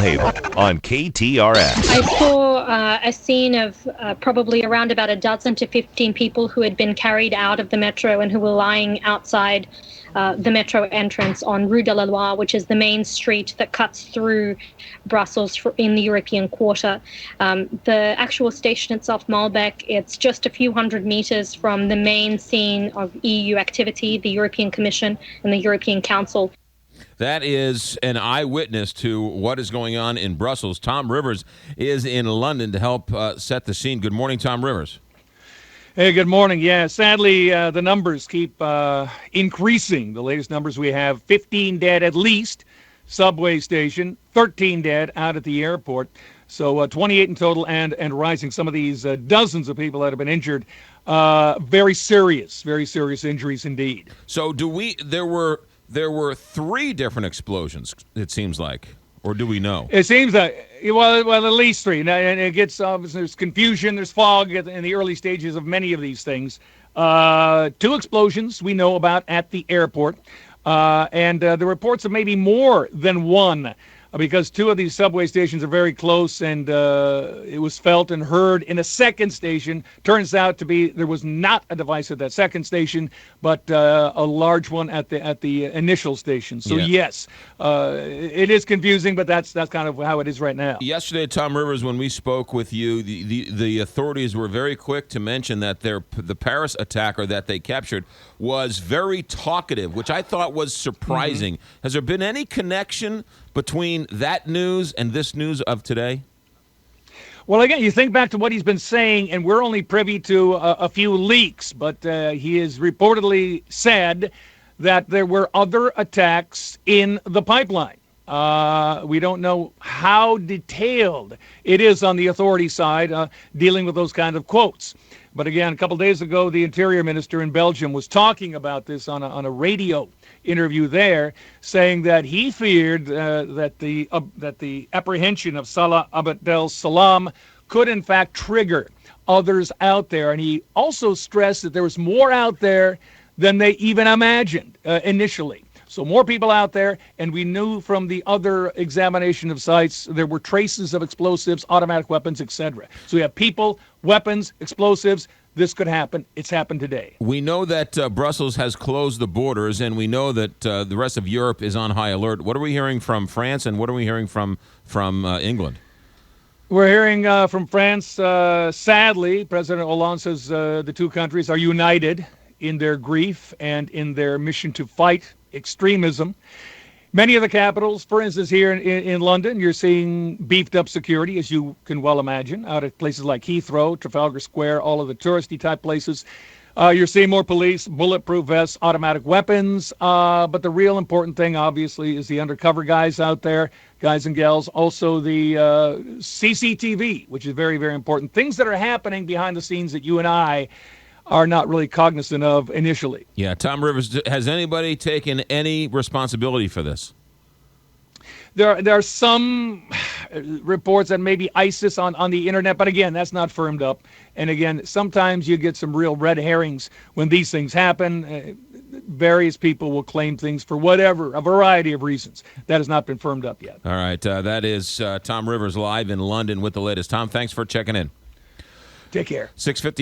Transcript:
Haven on KTRS. I saw a scene of probably around about a dozen to 15 people who had been carried out of the metro and who were lying outside the metro entrance on Rue de la Loire, which is the main street that cuts through Brussels in the European Quarter. The actual station itself, Malbec, it's just a few hundred meters from the main scene of EU activity, the European Commission and the European Council. That is an eyewitness to what is going on in Brussels. Tom Rivers is in London to help set the scene. Good morning, Tom Rivers. Hey, good morning. Yeah, sadly, the numbers keep increasing. The latest numbers we have, 15 dead at least, subway station, 13 dead out at the airport. So 28 in total and rising. Some of these dozens of people that have been injured, very serious injuries indeed. So there were three different explosions, it seems like, or do we know? It seems like, well, at least three. And it gets, there's confusion, there's fog in the early stages of many of these things. Two explosions we know about at the airport. And the reports of maybe more than one, because two of these subway stations are very close, and it was felt and heard in a second station. Turns out to be there was not a device at that second station, but a large one at the initial station. So yes, it is confusing, but that's kind of how it is right now. Yesterday, Tom Rivers, when we spoke with you, the authorities were very quick to mention that the Paris attacker that they captured was very talkative, which I thought was surprising. Mm-hmm. Has there been any connection between that news and this news of today? Well, again, you think back to what he's been saying, and we're only privy to a few leaks, but he has reportedly said that there were other attacks in the pipeline. We don't know how detailed it is on the authority side dealing with those kind of quotes. But again, a couple days ago, the Interior Minister in Belgium was talking about this on a radio interview there, saying that he feared that the apprehension of Salah Abdel Salam could in fact trigger others out there. And he also stressed that there was more out there than they even imagined initially. So more people out there, and we knew from the other examination of sites there were traces of explosives, automatic weapons, etc. So we have people, weapons, explosives. This could happen. It's happened today. We know that Brussels has closed the borders, and we know that the rest of Europe is on high alert. What are we hearing from France, and what are we hearing from England? We're hearing from France, sadly, President Hollande says the two countries are united in their grief and in their mission to fight extremism. Many of the capitals, for instance, here in London, you're seeing beefed up security, as you can well imagine, out at places like Heathrow, Trafalgar Square, all of the touristy type places. You're seeing more police, bulletproof vests, automatic weapons. But the real important thing, obviously, is the undercover guys out there, guys and gals. Also the CCTV, which is very, very important. Things that are happening behind the scenes that you and I are not really cognizant of initially. Yeah, Tom Rivers, has anybody taken any responsibility for this? There are some reports that maybe ISIS on the internet, but again, that's not firmed up. And again, sometimes you get some real red herrings when these things happen. Various people will claim things for whatever, a variety of reasons. That has not been firmed up yet. All right, that is Tom Rivers live in London with the latest. Tom, thanks for checking in. Take care. 6:50.